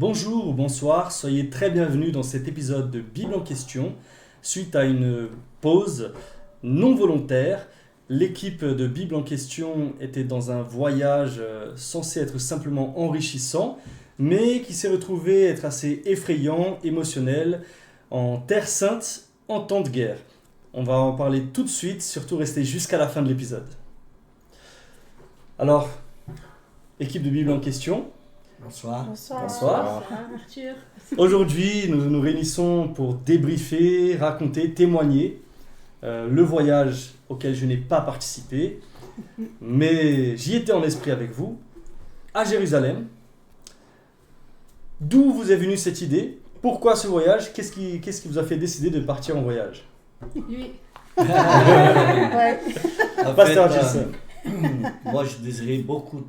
Bonjour ou bonsoir, soyez très bienvenus dans cet épisode de Bible en question. Suite à une pause non volontaire, l'équipe de Bible en question était dans un voyage censé être simplement enrichissant, mais qui s'est retrouvé être assez effrayant, émotionnel, en Terre Sainte, en temps de guerre. On va en parler tout de suite, surtout restez jusqu'à la fin de l'épisode. Alors, équipe de Bible en question. Bonsoir. Bonsoir. Arthur. Aujourd'hui, nous nous réunissons pour débriefer, raconter, témoigner le voyage auquel je n'ai pas participé, mais j'y étais en esprit avec vous, à Jérusalem. D'où vous est venue cette idée? Pourquoi ce voyage? Qu'est-ce qui vous a fait décider de partir en voyage? Lui. Ouais. Pasteur Jason. Moi, je désirais beaucoup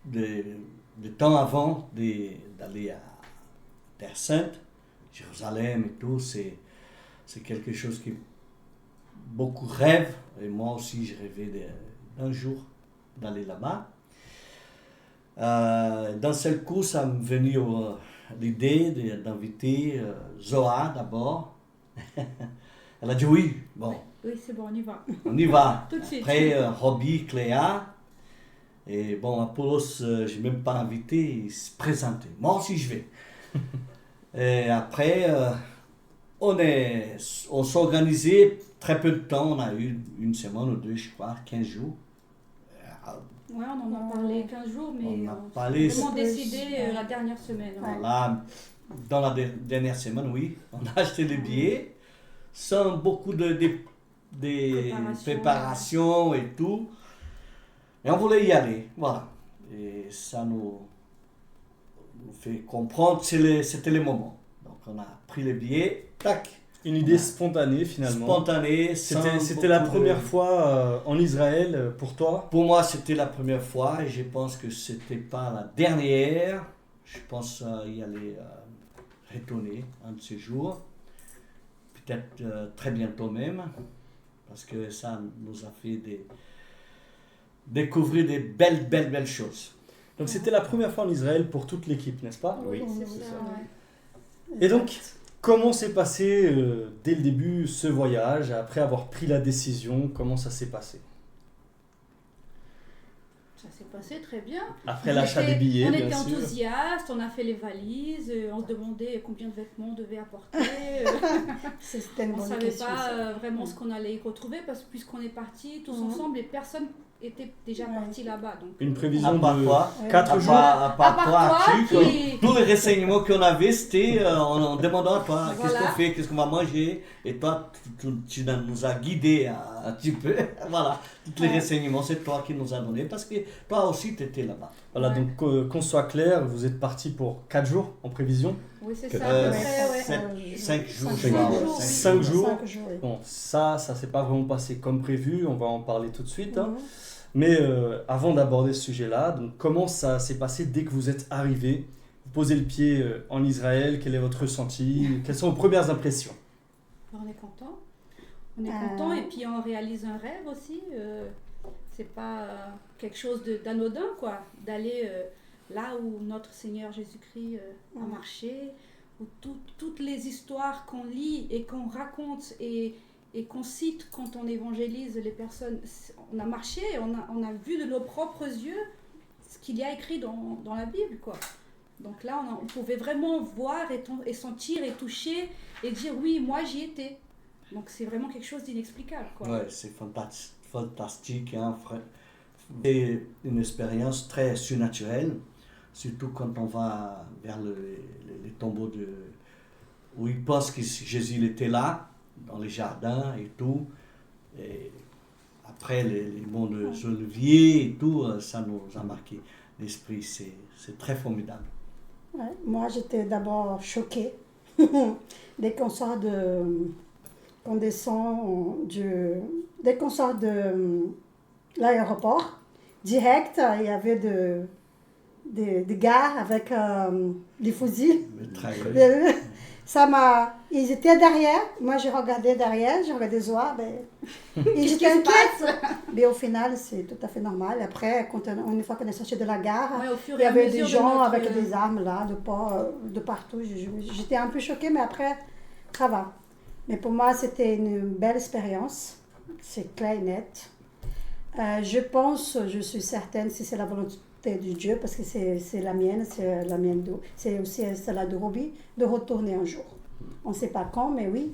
de temps avant d'aller à Terre Sainte, Jérusalem et tout. C'est quelque chose qui beaucoup rêvent. Et moi aussi, je rêvais d'un jour d'aller là-bas. D'un seul coup, ça m'est venu l'idée d'inviter Zoa d'abord. Elle a dit oui. Bon, Oui, c'est bon, on y va. on y va. Tout de suite. Après, Robbie, Cléa. Et bon, Apollos, je n'ai même pas invité, il se présentait. Moi aussi, je vais. Et après, on s'est organisé très peu de temps. On a eu une semaine ou deux, je crois, 15 jours. Ouais, on en a parlé 15 jours, mais On a on parlé- s'est vraiment décidé la dernière semaine. Ouais. Voilà, dans la dernière semaine, oui, on a acheté les billets sans beaucoup de préparation et tout. Et on voulait y aller, voilà. Et ça nous fait comprendre que c'était le moment. Donc on a pris les billets, tac, Une idée spontanée finalement. spontané. C'était la première fois en Israël pour toi? Pour moi, c'était la première fois et je pense que c'était pas la dernière. Je pense y aller retourner un de ces jours. Peut-être très bientôt même. Parce que ça nous a fait découvrir des belles choses. Donc c'était la première fois en Israël pour toute l'équipe, n'est-ce pas? Oui, c'est ça. Ouais. Et donc, comment s'est passé dès le début ce voyage, après avoir pris la décision, comment ça s'est passé? Ça s'est passé très bien. Après l'achat des billets, on bien était sûr. enthousiastes, on a fait les valises, on se demandait combien de vêtements on devait apporter. C'était une On ne bonne savait question. pas ça. vraiment ce qu'on allait y retrouver parce que puisqu'on est partis tous ensemble, les personnes étaient déjà parties là-bas. Donc, Une À prévision part de toi, 4 jours. à part toi, Arthur, qui- tous les renseignements qu'on avait, c'était en demandant à toi, qu'est-ce Voilà. qu'on fait, qu'est-ce qu'on va manger, et toi, tu nous as guidés un petit peu, voilà, tous les renseignements, c'est toi qui nous as donné, parce que toi aussi, tu étais là-bas. Voilà, Ouais. donc qu'on soit clair, vous êtes parti pour 4 jours en prévision. Oui, c'est ça. Euh, à peu près, ouais. 5 jours, je Cinq crois, jours, ouais, oui. 5 jours. 5 jours, oui. Bon, ça s'est pas vraiment passé comme prévu, on va en parler tout de suite. Hein. Mhm. Mais avant d'aborder ce sujet-là, donc comment ça s'est passé dès que vous êtes arrivé? Vous posez le pied en Israël, quel est votre ressenti? Quelles sont vos premières impressions? On est content. On est content et puis on réalise un rêve aussi. C'est pas quelque chose d'anodin, quoi. D'aller là où notre Seigneur Jésus-Christ a marché, où toutes les histoires qu'on lit et qu'on raconte et qu'on cite quand on évangélise les personnes, on a marché, on a vu de nos propres yeux ce qu'il y a écrit dans la Bible, quoi. Donc là, on pouvait vraiment voir et sentir et toucher et dire oui, moi j'y étais. Donc c'est vraiment quelque chose d'inexplicable, quoi. Ouais, c'est fantastique, hein, c'est une expérience très surnaturelle, surtout quand on va vers les tombeaux où ils pensent que Jésus il était là, dans les jardins et tout. Et après, les monts de Olivier et tout, ça nous a marqué l'esprit. C'est très formidable. Ouais. Moi, j'étais d'abord choquée. Dès qu'on sort qu'on descend dès qu'on sort de l'aéroport, direct, il y avait des gars avec des fusils. Mais très- Ils étaient derrière, moi je regardais derrière, je regardais Zoa, et j'étais inquiète. Mais au final, c'est tout à fait normal. Après, une fois qu'on est sorti de la gare, Ouais, au fur il y et à avait mesure des de gens notre- avec des armes là, de partout. J'étais un peu choquée, mais après, ça va. Mais pour moi, c'était une belle expérience. C'est clair et net. Je suis certaine, si c'est la volonté de Dieu, parce que c'est la mienne, c'est aussi celle de Robbie, de retourner un jour. On ne sait pas quand, mais oui,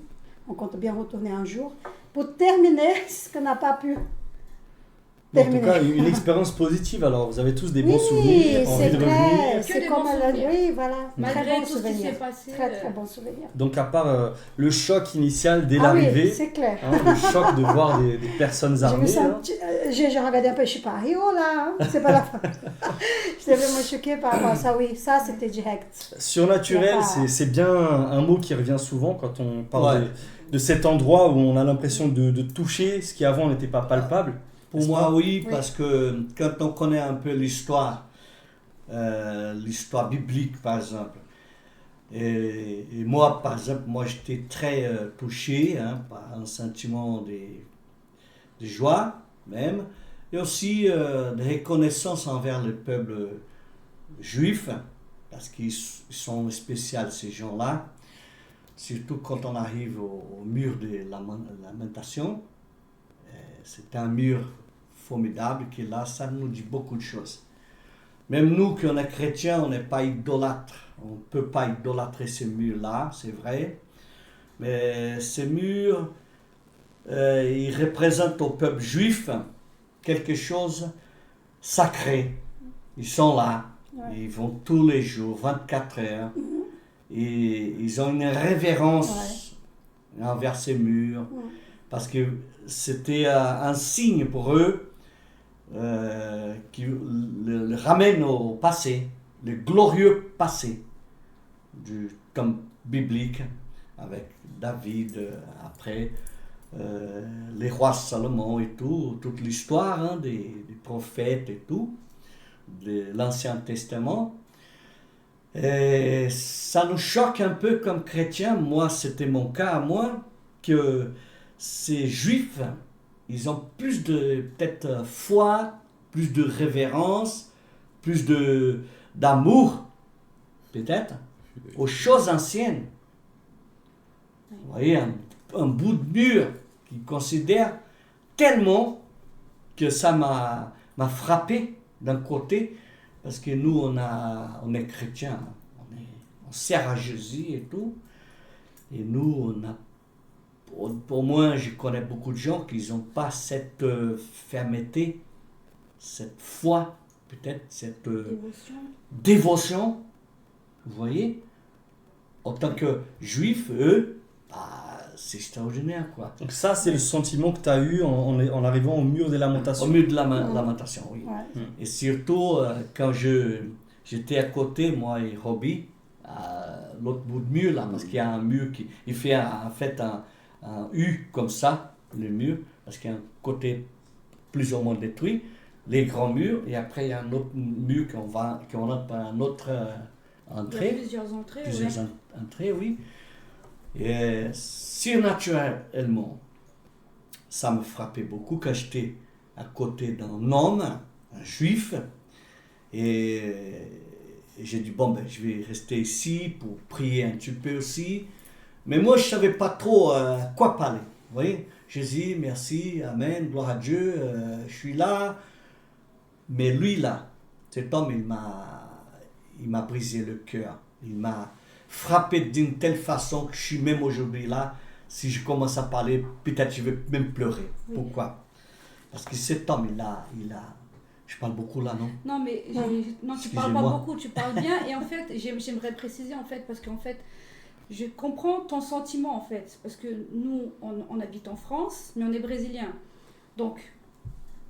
on compte bien retourner un jour pour terminer ce qu'on n'a pas pu En tout terminer. cas, une expérience positive. Alors, vous avez tous des bons Oui, souvenirs, envie c'est de clair, revenir. Que c'est des comme bons elle souvenirs. oui, voilà, Malgré très bon tout ce qui souvenir. s'est passé, Très bon souvenir. Donc, à part le choc initial dès Ah oui, l'arrivée, c'est clair. le choc de voir des personnes Je me armées. hein. sens, j'ai regardé un peu, je suis pas à Rio là, hein. C'est pas la fin. J'étais vraiment choquée par rapport à ça, oui, ça c'était direct. Surnaturel, Y a pas- c'est bien un mot qui revient souvent quand on parle Ouais. de cet endroit où on a l'impression de toucher ce qui avant n'était pas palpable. Pour N'est-ce moi, pas? oui, Oui. parce que quand on connaît un peu l'histoire biblique, par exemple, et moi, par exemple, j'étais très touché par un sentiment de joie, même, et aussi de reconnaissance envers le peuple juif, parce qu'ils sont spéciaux, ces gens-là, surtout quand on arrive au mur de la lamentation. C'est un mur formidable qui est là, ça nous dit beaucoup de choses. Même nous, qui on est chrétiens, on n'est pas idolâtres. On ne peut pas idolâtrer ces murs-là, c'est vrai. Mais ces murs, ils représentent au peuple juif quelque chose de sacré. Ils sont là, Ouais. ils vont tous les jours, 24 heures. Et ils ont une révérence envers ces murs. Ouais. Parce que c'était un signe pour eux qui le ramène au passé, le glorieux passé du temps biblique avec David, après les rois Salomon et tout, toute l'histoire des prophètes et tout, de l'Ancien Testament. Et ça nous choque un peu comme chrétiens. Moi, c'était mon cas à moi, que ces juifs, ils ont plus de peut-être foi, plus de révérence, plus d'amour, peut-être, aux choses anciennes. Vous voyez, un bout de mur qu'ils considèrent tellement que ça m'a frappé d'un côté, parce que nous, on est chrétiens, on sert à Jésus et tout, et nous, on a pour moi, je connais beaucoup de gens qui n'ont pas cette fermeté, cette foi, peut-être cette dévotion. Vous voyez, en tant que juifs, eux, c'est extraordinaire, quoi. Donc ça, c'est le sentiment que tu as eu en arrivant au mur des lamentations. Au milieu de la lamentation, oui. Ouais. Et surtout, quand j'étais à côté, moi et Robbie, à l'autre bout de mur, là, parce qu'il y a un mur il fait en fait un U comme ça, le mur, parce qu'il y a un côté plus ou moins détruit, les grands murs, et après il y a un autre mur qu'on entre par une autre entrée. Il y a plusieurs entrées. Plusieurs ouais. entrées, oui. Et surnaturellement, ça me frappait beaucoup quand j'étais à côté d'un homme, un juif, et j'ai dit, bon, je vais rester ici pour prier un petit peu aussi. Mais moi, je ne savais pas trop quoi parler. Vous voyez, Jésus, merci, Amen, gloire à Dieu, je suis là. Mais lui, là, cet homme, il m'a brisé le cœur. Il m'a frappé d'une telle façon que je suis même aujourd'hui là. Si je commence à parler, peut-être je vais même pleurer. Oui. Pourquoi? Parce que cet homme, il a... Je parle beaucoup là, non? Non, mais non, tu parles pas beaucoup, tu parles bien. Et en fait, j'aimerais préciser, en fait, parce qu'en fait, je comprends ton sentiment, en fait. Parce que nous, on habite en France, mais on est brésilien. Donc,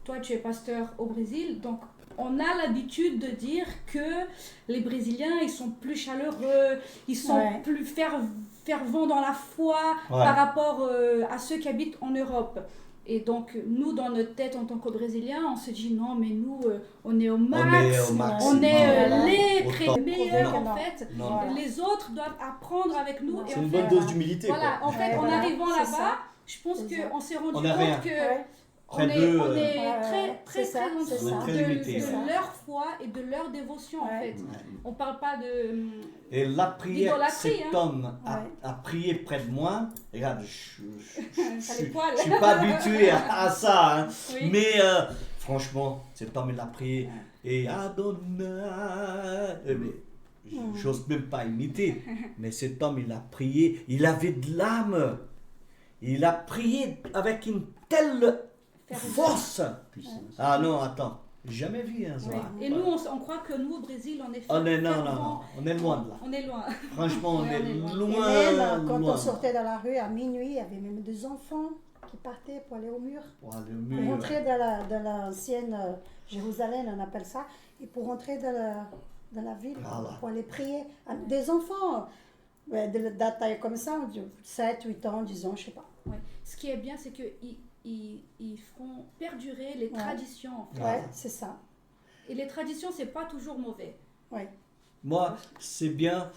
toi, tu es pasteur au Brésil. Donc, on a l'habitude de dire que les Brésiliens, ils sont plus chaleureux, ils sont plus fervents dans la foi par rapport à ceux qui habitent en Europe. Et donc, nous, dans notre tête, en tant que Brésiliens, on se dit non, mais nous, on est au max, on est les meilleurs en fait. Non. Les autres doivent apprendre avec nous. C'est une bonne dose d'humilité. Voilà, quoi. en fait, en arrivant là-bas, je pense qu'on s'est rendu compte que on est très de leur foi et de leur dévotion en fait. On parle pas de Et la prière, cet hein. homme a prié près de moi. Regarde, je suis pas habitué à ça. Hein. Oui. Mais franchement, cet homme, il a prié. Et Adonai. J'ose même pas imiter. Mais cet homme, il a prié. Il avait de l'âme. Il a prié avec une telle force. Ah non, attends. Jamais vu un soir. Et nous, on croit que nous, au Brésil, on est non. On est loin de là. On est loin. Franchement, on est loin. Et même, quand on sortait dans la rue à minuit, il y avait même des enfants qui partaient pour aller au mur. Pour rentrer dans l'ancienne Jérusalem, on appelle ça. Et pour rentrer dans la ville, pour aller prier. Des enfants de la taille comme ça, 7, 8 ans, 10 ans, je ne sais pas. Ouais. Ce qui est bien, c'est qu'ils font perdurer les traditions. En fait. Ouais, c'est ça. Et les traditions, c'est pas toujours mauvais. Ouais. Moi, c'est bien,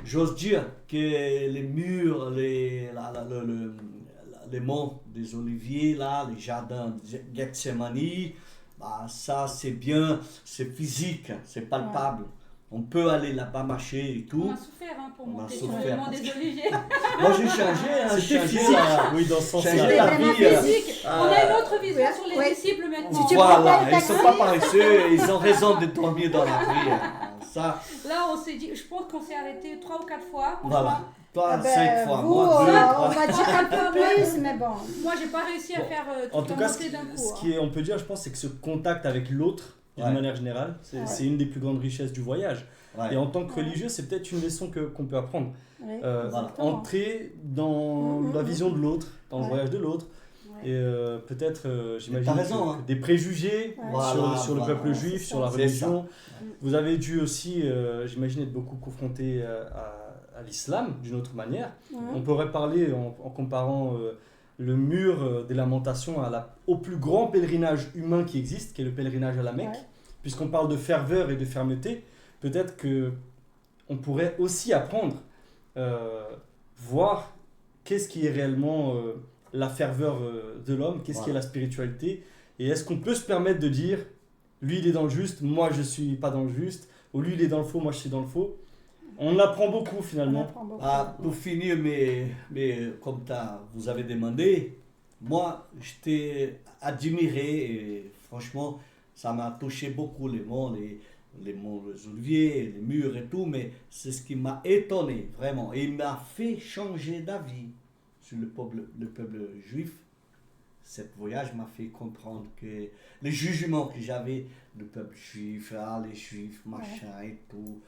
j'ose dire que les murs, les monts des Oliviers, là, les jardins de Gethsemane, bah, ça c'est bien, c'est physique, c'est palpable. On peut aller là-bas marcher et tout. On a souffert pour monter sur le mont des Oliviers. Moi j'ai changé, C'était physique. Oui, dans ce sens-là. Changer la vie. Physique. On a une autre vision sur les disciples maintenant. Voilà, ils ne sont pas paresseux, ils ont raison de dormir dans la vie. Ça. Là, on s'est dit, je pense qu'on s'est arrêté 3 ou 4 fois. Voilà. Toi, 5 fois. Vous, Moi, 2, 3. on va dire un peu plus, mais bon. Moi, j'ai pas réussi à faire En tout cas, monter d'un coup. ce qui est, on peut dire, je pense, c'est que ce contact avec l'autre, d'une manière générale, c'est une des plus grandes richesses du voyage. Et en tant que religieux, c'est peut-être une leçon qu'on peut apprendre. Entrer dans la vision de l'autre, dans le voyage de l'autre. Et peut-être, j'imagine, des préjugés sur le peuple juif, sur la religion. Vous avez dû aussi, j'imagine, être beaucoup confronté à l'islam d'une autre manière. On pourrait parler, en comparant le mur des lamentations au plus grand pèlerinage humain qui existe, qui est le pèlerinage à la Mecque. Puisqu'on parle de ferveur et de fermeté, peut-être qu'on pourrait aussi apprendre, voir qu'est-ce qui est réellement la ferveur de l'homme, qu'est-ce qui est la spiritualité, et est-ce qu'on peut se permettre de dire, lui il est dans le juste, moi je suis pas dans le juste, ou lui il est dans le faux, moi je suis dans le faux. On apprend beaucoup finalement. Pour finir, mais comme vous avez demandé, moi j'étais admiré et franchement ça m'a touché beaucoup les monts les oliviers, les murs et tout, mais c'est ce qui m'a étonné vraiment et il m'a fait changer d'avis sur le peuple juif. Cet voyage m'a fait comprendre que les jugements que j'avais du peuple juif, les juifs, machin et tout,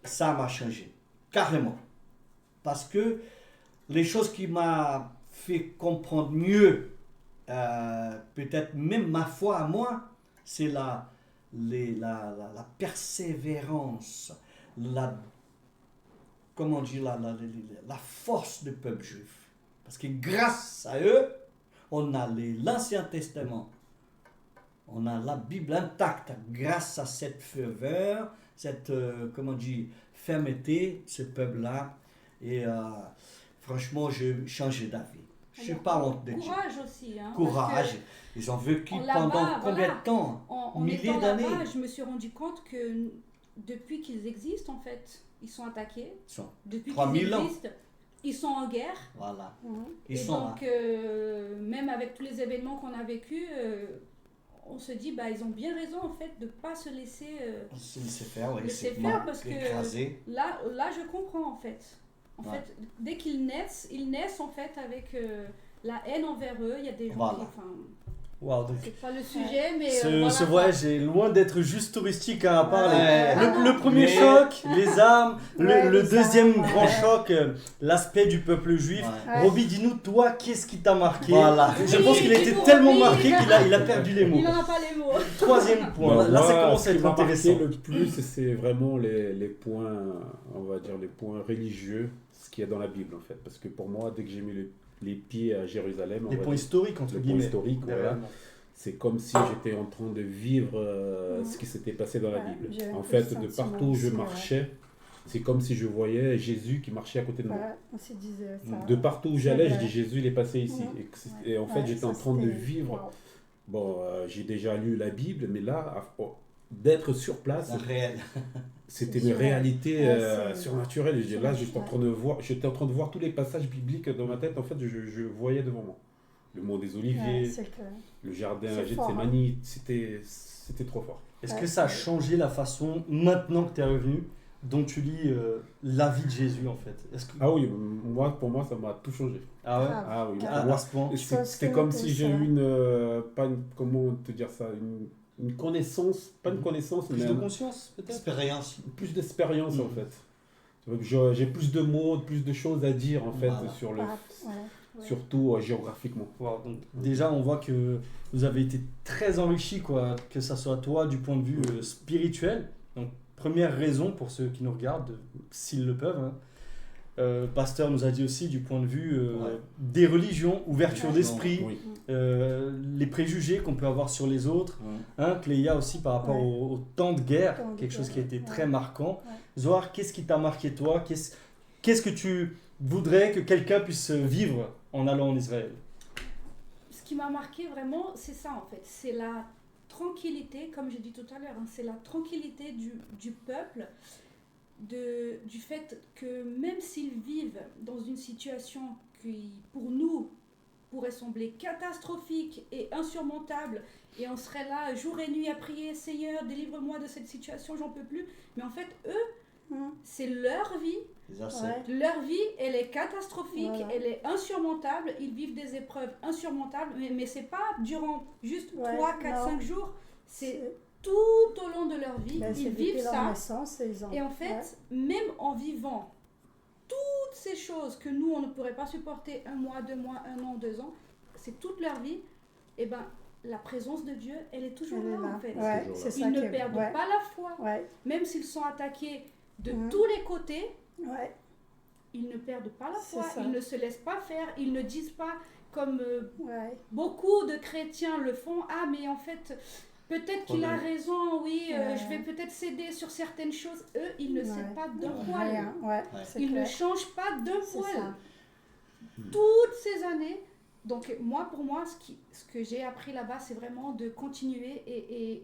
ça m'a changé, carrément. Parce que les choses qui m'ont fait comprendre mieux, peut-être même ma foi à moi, c'est la persévérance, la force du peuple juif. Parce que grâce à eux, on a l'Ancien Testament, on a la Bible intacte grâce à cette ferveur, cette fermeté, ce peuple-là. Et franchement, j'ai changé d'avis. Je ne suis pas honte de dire. Courage aussi. Courage. Ils ont vécu pendant combien de temps? Milliers d'années. Je me suis rendu compte que depuis qu'ils existent, en fait, ils sont attaqués. Depuis qu'ils existent, ils sont en guerre. Voilà. Et donc, même avec tous les événements qu'on a vécus, on se dit, ils ont bien raison, en fait, de ne pas se laisser faire, parce que là, je comprends, en fait. En fait, dès qu'ils naissent en fait avec la haine envers eux. Il y a des gens Wow, donc C'est pas le sujet, mais ce voilà. voyage est loin d'être juste touristique, hein, à part Ouais. le premier Mais- choc, les armes, Ouais, le les deuxième armes, grand ouais. choc, l'aspect du peuple juif. Ouais. Ouais. Roby, dis-nous, toi, qu'est-ce qui t'a marqué? Voilà. Je Oui, pense qu'il a été dis-nous, tellement Roby. marqué qu'il a perdu les mots. Il n'en a pas les mots. Troisième point, Bon, là ça moi, commence à ce qui être m'a marqué intéressant. le plus, c'est vraiment les points, on va dire les points religieux, ce qu'il y a dans la Bible en fait. Parce que pour moi, dès que j'ai mis les pieds à Jérusalem, on Des va points dire, historiques, entre les points guillemets. historiques, voilà, Derrière. c'est comme si j'étais en train de vivre ce qui s'était passé dans la Ouais, Bible. j'ai un En peu fait, ce de sentiment partout où je aussi, ouais. marchais, c'est comme si je voyais Jésus qui marchait à côté de moi. Voilà, on se disait ça. De partout où C'est j'allais, je vrai. dis Jésus, il est passé ici. Ouais. Et en fait, Ouais, j'étais ça, en train de c'était- vivre. wow. Bon, j'ai déjà lu la Bible, mais là, d'être sur place, C'est réel. c'était C'est une sûr. réalité Ouais, c'est- surnaturelle. Et là, Ouais. j'étais en train de voir tous les passages bibliques dans ma tête. En fait, je voyais devant moi. Le mont des Oliviers, Ouais, c'est clair. le jardin C'est à fort, Gethsémani, c'était trop fort. Est-ce Ouais, que ça a c'est- changé la façon, maintenant que tu es revenu, dont tu lis la vie de Jésus en fait? Est-ce que... Ah oui, pour moi, ça m'a tout changé. Ah ouais? Ah, Ah oui, Ah, pour À moi, ce point. Je pense c'était que comme c'est si j'ai ça. eu comment te dire ça, une connaissance, pas une connaissance, Plus mais de conscience peut-être? Expérience. plus d'expérience en Mhm. fait. J'ai plus de mots, plus de choses à dire en fait Voilà. sur Ouais. surtout géographiquement. Wow, donc déjà, on voit que vous avez été très enrichi, quoi, que ça soit toi du point de vue spirituel. Donc, première raison pour ceux qui nous regardent, s'ils le peuvent. Hein. Pasteur nous a dit aussi du point de vue Ouais. des religions, ouverture Ouais. d'esprit, Oui. les préjugés qu'on peut avoir sur les autres. Ouais. Hein, Cléa aussi par rapport Ouais. au temps de guerre, Temps de quelque chose guerre, qui a été ouais. très marquant. Ouais. Zohar, qu'est-ce qui t'a marqué toi? Qu'est-ce que tu voudrais que quelqu'un puisse vivre en allant en Israël? Ce qui m'a marqué vraiment, c'est ça en fait. C'est la tranquillité, comme j'ai dit tout à l'heure, hein, c'est la tranquillité du peuple, du fait que même s'ils vivent dans une situation qui, pour nous, pourrait sembler catastrophique et insurmontable, et on serait là jour et nuit à prier, Seigneur, délivre-moi de cette situation, j'en peux plus. Mais en fait, eux, c'est leur vie. Les assets. Ouais. Leur vie, elle est catastrophique, Voilà. elle est insurmontable. Ils vivent des épreuves insurmontables, mais c'est pas durant juste Ouais, 3, 4, non. 5 jours. C'est C'est tout au long de leur vie. ben, c'est Ils depuis vivent leur ça. naissance, ils ont- Et en fait, même en vivant toutes ces choses que nous, on ne pourrait pas supporter 1 mois, 2 mois, 1 an, 2 ans, c'est toute leur vie, et ben la présence de Dieu, elle est toujours elle est là, là. en fait. Ouais, toujours c'est là. ça Ils ne qui est- perdent ouais. pas la foi. Ouais, Même s'ils sont attaqués de Mhm. tous les côtés, ouais, ils ne perdent pas la C'est foi, ça. ils ne se laissent pas faire, ils ne disent pas comme ouais. beaucoup de chrétiens le font, ah mais en fait peut-être qu'il a raison, oui, Ouais. je vais peut-être céder sur certaines choses. Eux, ils ne Ouais. cèdent pas d'un Ouais. poil, Rien, ouais, Ouais. c'est ils ne clair. changent pas d'un C'est poil. ça. Toutes ces années, donc pour moi, ce que j'ai appris là-bas, c'est vraiment de continuer et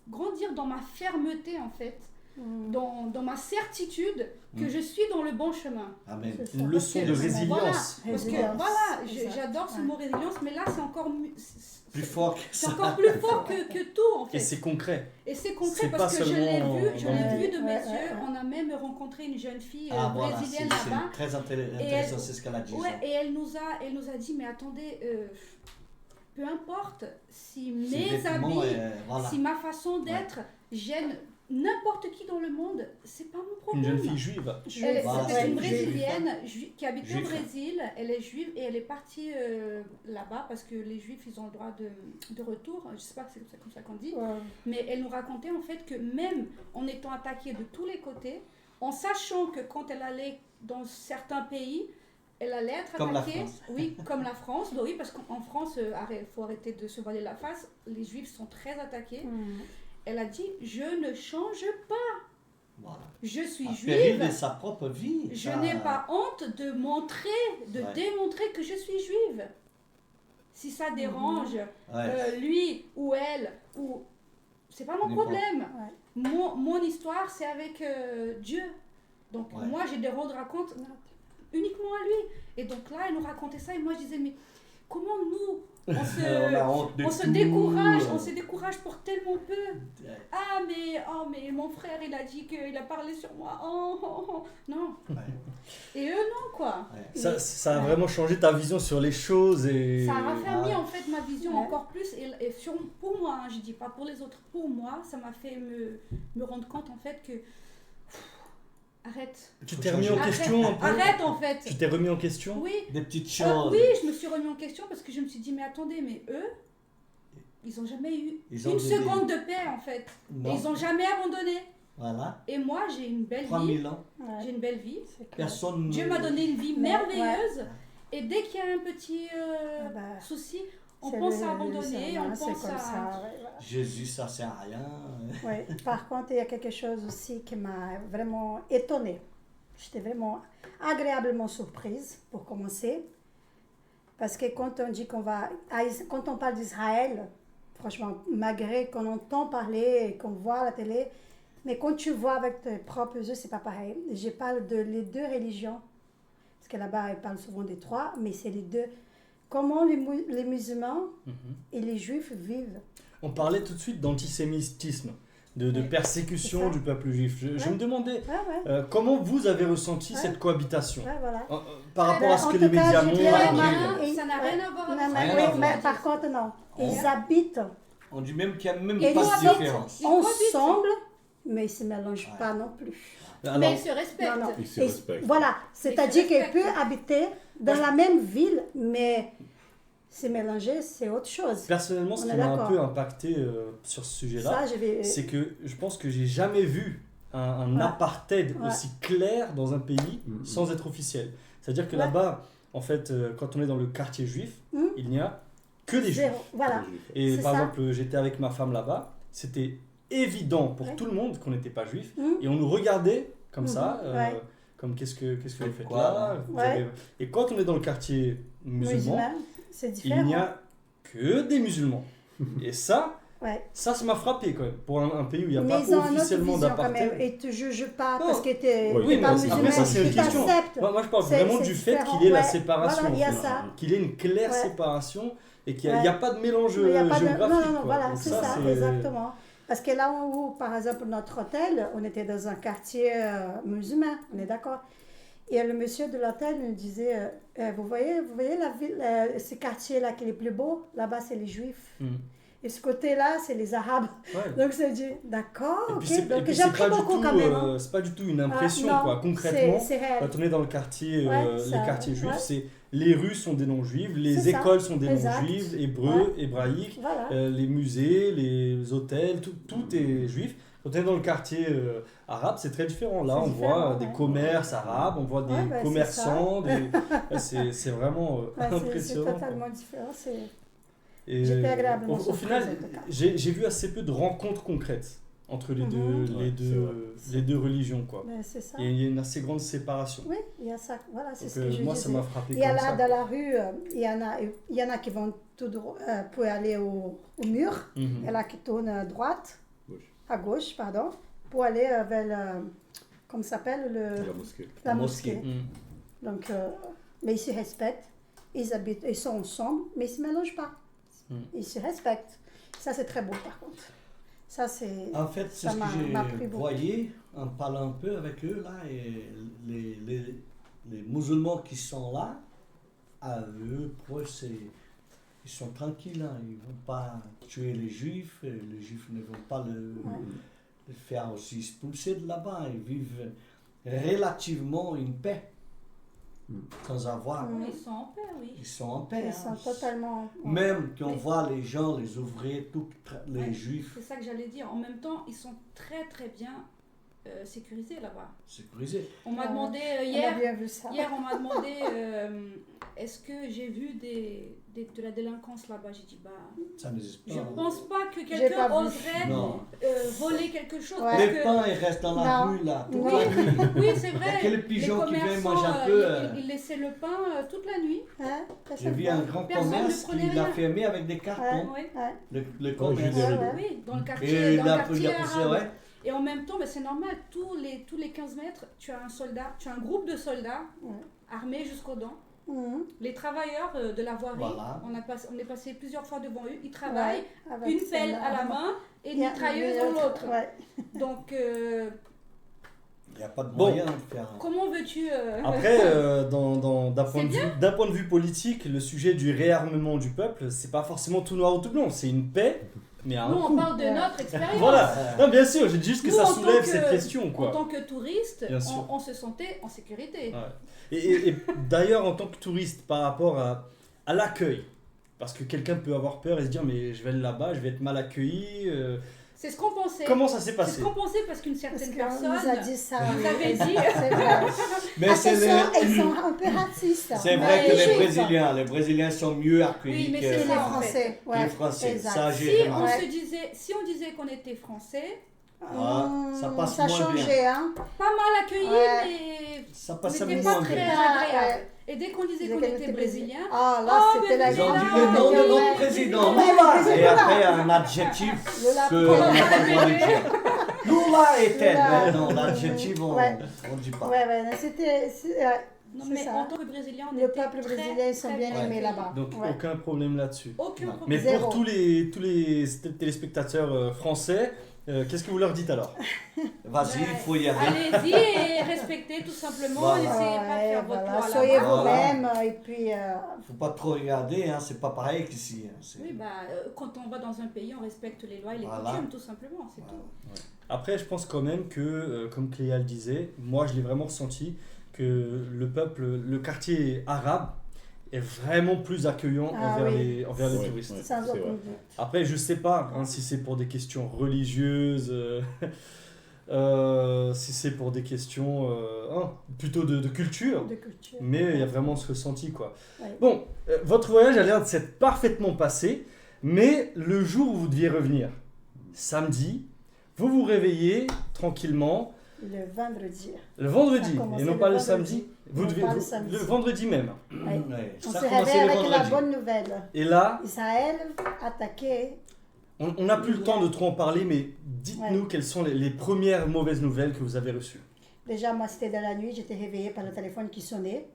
grandir dans ma fermeté en fait, Mm. dans ma certitude que Mm. je suis dans le bon chemin. Amen. C'est ça. Une leçon de Parce que- résilience. Voilà, parce que Résilience, voilà, exact. j'adore ce Ouais. mot résilience, mais là c'est encore Plus fort que c'est ça. encore plus fort que tout en fait. Et c'est concret. Et c'est c'est concret pas parce que je l'ai seulement vu, je dans l'ai l'idée. vu de mes Ouais, yeux. ouais. On a même rencontré une jeune fille Ah voilà, brésilienne c'est là-bas. très intéressant, elle- c'est ce qu'elle a dit. Ouais, ça. et elle nous a dit, mais attendez, peu importe si Ces mes vêtements, habits, voilà. si ma façon d'être gêne n'importe qui dans le monde, c'est pas mon Une problème. jeune fille juive. Elle- Voilà, C'était c'est une une juive. brésilienne qui habite au Juive. Brésil, elle est juive et elle est partie là-bas parce que les juifs ils ont le droit de retour, je sais pas si c'est comme ça qu'on dit, Ouais. mais elle nous racontait en fait que même en étant attaquée de tous les côtés, en sachant que quand elle allait dans certains pays, elle allait être Comme la attaquée, France. oui, comme la France, bah oui, parce qu'en France, il faut arrêter de se voiler la face, les juifs sont très attaqués. Mm. Elle a dit, je ne change pas, Voilà. je suis À juive. péril de sa propre vie. Je ça- n'ai pas honte de montrer, de Ouais. démontrer que je suis juive. Si ça dérange Ouais. lui ou elle, ou c'est pas mon N'importe. problème. Ouais. Mon histoire, c'est avec Dieu. Donc Ouais. moi, j'ai des rendre compte uniquement à lui. Et donc là, elle nous racontait ça et moi, je disais, mais comment nous, on a honte de se tout. décourage pour tellement peu. Ouais. Ah mais mon frère il a dit qu'il a parlé sur moi. Non. Ouais. Et eux non quoi. Ouais. Ça a vraiment changé ta vision sur les choses et... Ça a raffermi Ouais. en fait ma vision Ouais. encore plus pour moi, hein, je dis pas pour les autres, pour moi ça m'a fait me rendre compte en fait que arrête. Tu t'es remis en Arrête. question un peu? Arrête en fait. Tu t'es remis en question? Oui. Des petites choses. Oui, je me suis remis en question parce que je me suis dit mais attendez, mais eux ils ont jamais eu Ils ont une des- seconde de paix en fait. Non. Et ils ont jamais abandonné. Voilà. Et moi j'ai une belle vie. 3000 ans. Ouais, J'ai une belle vie. c'est clair. Personne. Dieu m'a donné une vie Ouais. merveilleuse. Et dès qu'il y a un petit Ah bah, souci, on c'est pense le- à abandonner, ça, on c'est pense comme à... ça, ouais, voilà. Jésus, ça sert à rien. Ouais. Par contre, il y a quelque chose aussi qui m'a vraiment étonnée. J'étais vraiment agréablement surprise, pour commencer. Parce que quand on dit quand on parle d'Israël, franchement, malgré qu'on entend parler et qu'on voit à la télé, mais quand tu vois avec tes propres yeux, c'est pas pareil. Je parle de les deux religions. Parce que là-bas, ils parlent souvent des trois, mais c'est les deux. Comment les musulmans Mhm. et les juifs vivent. On parlait tout de suite d'antisémitisme, de Ouais. persécution C'est ça. du peuple juif. Je Ouais. me demandais Ouais. comment vous avez ressenti Ouais. cette cohabitation Ouais, voilà. par rapport Ben, à ce en que tout les cas, médias je montrent. dirais, rien- et- ça n'a rien à voir avec non, ça. mais, Rien à oui, voir. mais par contre, non. Ouais. Ils habitent On dit même qu'il n'y a même Et pas ils de habitent différence. Ils cohabitent. ensemble, mais ils ne se mélangent Ouais. pas non plus. Alors, Mais ils se respectent. Non, non. Ils se Et- respectent. Voilà, c'est-à-dire se qu'ils respectent. peuvent habiter dans la même ville, mais se mélanger, c'est autre chose. personnellement, ce On qui est m'a un d'accord. peu impacté sur ce sujet-là, Ça, je vais... c'est que je pense que j'ai jamais vu un Ouais. apartheid Ouais. aussi clair dans un pays Mhm. sans être officiel. C'est-à-dire que Ouais. là-bas, en fait, quand on est dans le quartier juif, Mhm. il n'y a que des Zéro. juifs. Voilà. Et C'est par ça. exemple, j'étais avec ma femme là-bas, c'était évident pour Ouais. tout le monde qu'on n'était pas juif, Mhm. et on nous regardait comme ça, Ouais. comme qu'est-ce que vous faites quoi, là, là Vous Ouais. avez- Et quand on est dans le quartier musulman, Musulmans, c'est différent. il n'y a que des musulmans. Et ça Ouais. ça m'a frappé quand même, pour un pays où il n'y a Mais pas ils ont une autre officiellement vision quand même. d'apartheid. Et tu juges pas Non. parce que tu n'es Oui, pas mais musulman, après, ça, c'est une tu question. t'acceptes. Moi, je parle C'est- vraiment c'est du fait différent. qu'il y ait la Ouais. séparation, Voilà, il y a en fait. ça. Qu'il y ait une claire Ouais. séparation et qu'il n'y Ouais. a pas de mélange Il y a pas de- géographique. Non, non, quoi. voilà, Donc c'est ça, c'est- exactement. Parce que là où, par exemple, notre hôtel, on était dans un quartier musulman, on est d'accord. Et le monsieur de l'hôtel nous disait, vous voyez la ville, ce quartier-là qui est le plus beau, là-bas c'est les juifs. Hmm. Et ce côté-là, c'est les arabes. Ouais. Donc c'est dit, d'accord, Et ok. puis c'est- et Donc puis j'ai c'est appris pas du beaucoup tout, quand même. Hein. c'est pas du tout une impression, Ah, non, quoi. Concrètement, c'est réel. quand on est dans le quartier, Ouais, les ça- quartiers juifs, ouais. c'est les rues sont des noms juifs, les C'est ça, écoles sont des noms exact. juifs, hébreux, hébraïques, Voilà. les musées, les hôtels, tout est juif. Quand on est dans le quartier arabe, c'est très différent. Là, C'est on différent, voit ouais. des commerces arabes, on voit des Ouais, bah, c'est commerçants, c'est vraiment Ouais, c'est impressionnant. quoi. totalement différent. Et, J'étais agréablement au surprise, final, en tout cas. j'ai vu assez peu de rencontres concrètes entre les Mhm. deux, Ouais, les deux religions, quoi. Mais c'est ça. Il y a une assez grande séparation. Oui, il y a ça. Voilà, c'est Donc, ce que je moi, disais. ça m'a frappé Il y a comme là, ça. dans la rue, il y en a qui vont tout droit pour aller au mur. Mhm. Il y en a qui tournent à droite, Gauche. à gauche, pardon, pour aller vers comment ça s'appelle La mosquée. la La mosquée. Mhm. Donc, mais ils se respectent, ils sont ensemble, mais ils ne se mélangent pas. Mm. Ils se respectent. Ça, c'est très beau, par contre. Ça, c'est... En fait, c'est Ça ce que m'a pris j'ai beaucoup. voyé en parlant un peu avec eux là, et les musulmans qui sont là, à eux, pour eux, ils sont tranquilles, hein, ils ne vont pas tuer les juifs, et les juifs ne vont pas le faire aussi expulser de là-bas, ils vivent relativement une paix, sans avoir, Mm. Ils sont en paix, oui. ils sont en paix. Ils hein. sont totalement... Même quand on Oui. voit les gens, les ouvriers, les Ouais. juifs C'est ça que j'allais dire. En même temps, ils sont très très bien sécurisés là-bas. sécurisés. On m'a Ouais. demandé On a hier, bien vu ça. on m'a demandé est-ce que j'ai vu de la délinquance là-bas. J'ai dit bah Ça n'existe pas. je pense pas que J'ai quelqu'un pas vu. oserait Non. voler quelque chose. Ouais. Parce Les que, pains, ils restent dans la Non. rue, là, toute Oui. la nuit. oui, c'est Il y a vrai. que les pigeons qui viennent manger un commerçants, peu. ils laissaient le pain toute la nuit. Hein, ça, J'ai c'est vu bien. un grand Personne commerce ne prenait qui l'a rien. fermé avec des cartons. Oui. Ouais. Le commerce. Des Ouais, rideaux. ouais. Oui, dans le Et quartier, il dans le a quartier poussé, arabe. ouais. Et en même temps, mais c'est normal, tous les 15 mètres, tu as un soldat, tu as un groupe de soldats Ouais. armés jusqu'aux dents. Les travailleurs de la voirie, Voilà. on est passé plusieurs fois devant eux, ils travaillent, Ouais, avec une pelle à la main et une mitrailleuse dans l'autre. Ouais. Donc, Il n'y a pas de Bon. moyen de faire. comment veux-tu... Après, d'un C'est point de vue politique, le sujet du réarmement du peuple, c'est pas forcément tout noir ou tout blanc. C'est une paix, mais à un Nous, on coût. parle de notre expérience. Voilà. Non, bien sûr, j'ai dit juste que Nous, ça en tant soulève que- cette question, En quoi. tant que touriste, Bien sûr. on se sentait en sécurité. Ouais. Et d'ailleurs, en tant que touriste, par rapport à l'accueil, parce que quelqu'un peut avoir peur et se dire, mais je vais aller là-bas, je vais être mal accueilli. C'est ce qu'on pensait. Comment ça s'est C'est ce passé? qu'on pensait parce qu'une Parce certaine qu'on nous a personne dit ça. nous avait dit... C'est vrai. Mais c'est Attention, les- ils sont un peu racistes. C'est vrai Mais que les Juifs. Brésiliens sont mieux accueillis Oui, mais que c'est Et les ça, en Français. que Ouais. les Français. exact. Ça, Si j'ai on, remarqué. si on disait qu'on était français, Ça passe ça a moins changé, hein. pas mal accueillis, Ouais. mais Ça on passait n'était moins pas très bien. agréable. Ouais. Et dès qu'on disait Dès qu'on qu'on était était brésilien, Ah, là, Oh, c'était mais la Ils ont Là, dit grande le nom de oui. notre président, Ouais, Lula. le Et Lula. après, un adjectif Le lapin. que on n'a pas le droit de dire. Lula est tel. Lula. Mais non, l'adjectif, on Ouais. ne dit pas. Ouais, ouais, c'était. non, C'est mais ça. en tant que brésilien, on Le était peuple très, brésilien, ils sont très bien aimés accueillis. là-bas. Donc, Ouais. aucun problème là-dessus. Aucun Non. problème. Mais Zéro. pour tous les téléspectateurs français, qu'est-ce que vous leur dites alors? Vas-y, il faut y aller. Allez-y et respectez tout simplement. Voilà. N'essayez pas de Ouais, faire votre voilà. loi Soyez là-bas. vous-même et puis. Faut pas trop regarder, hein, c'est pas pareil qu'ici. Hein, c'est- Oui, quand on va dans un pays, on respecte les lois et les Voilà. coutumes, tout simplement, c'est Voilà. tout. Après, je pense quand même que, comme Cléa le disait, moi je l'ai vraiment ressenti, que le peuple, le quartier arabe est vraiment plus accueillant Ah envers oui. les Ouais, touristes. ouais. Sans c'est aucun vrai. doute. Après, je sais pas hein, si c'est pour des questions religieuses, si c'est pour des questions plutôt de culture, De culture. mais il y a vraiment ce ressenti quoi. Ouais. Bon, votre voyage a l'air de s'être parfaitement passé, mais le jour où vous deviez revenir, samedi, vous vous réveillez tranquillement Le vendredi. le vendredi Ça a commencé et non le pas le vendredi. samedi. Vous Non, devez, pas le samedi. le vendredi même. Ouais. Ouais, On ça s'est a commencé réveillé le avec la vendredi. bonne nouvelle. Et là, Israël attaqué. on n'a plus le temps de trop en parler, mais dites-nous quelles sont les premières mauvaises nouvelles que vous avez reçues. Déjà, moi, c'était dans la nuit. J'étais réveillée par le téléphone qui sonnait.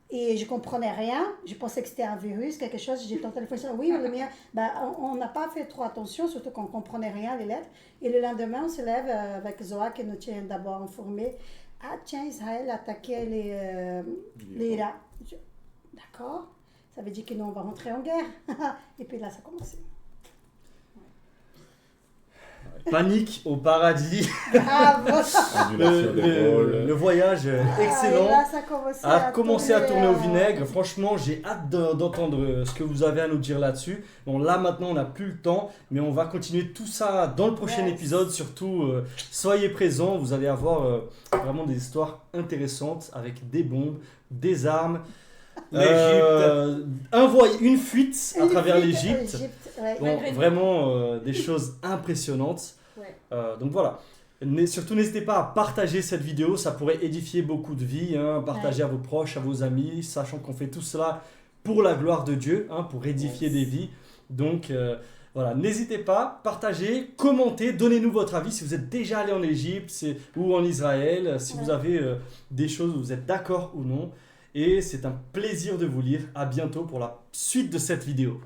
Et je ne comprenais rien. Je pensais que c'était un virus, quelque chose. J'ai ton téléphone. Oui, le mien. Ben, on n'a pas fait trop attention, surtout qu'on ne comprenait rien, les lettres. Et le lendemain, on se lève avec Zoa qui nous tient d'abord informés. Ah, tiens, Israël a attaqué les Irak. D'accord. Ça veut dire que nous, on va rentrer en guerre. Et puis là, ça a commencé. Panique au paradis. Ah, bon. Annulation des vols. Le voyage Ah, et excellent là, ça a commencé à tourner au tourner, vinaigre. Franchement, j'ai hâte d'entendre ce que vous avez à nous dire là-dessus. Bon, là maintenant, on n'a plus le temps, mais on va continuer tout ça dans le prochain Yes. épisode. Surtout, soyez présents. Vous allez avoir vraiment des histoires intéressantes avec des bombes, des armes, une fuite à travers l'Égypte. Ouais. Bon, Malgré nous. vraiment des choses impressionnantes. Ouais. Donc voilà. Surtout n'hésitez pas à partager cette vidéo, ça pourrait édifier beaucoup de vies. Hein. Partagez à vos proches, à vos amis, sachant qu'on fait tout cela pour la gloire de Dieu, hein, pour édifier des vies. Donc voilà, n'hésitez pas, partagez, commentez, donnez-nous votre avis si vous êtes déjà allé en Égypte ou en Israël, si vous avez des choses où vous êtes d'accord ou non. Et c'est un plaisir de vous lire. À bientôt pour la suite de cette vidéo.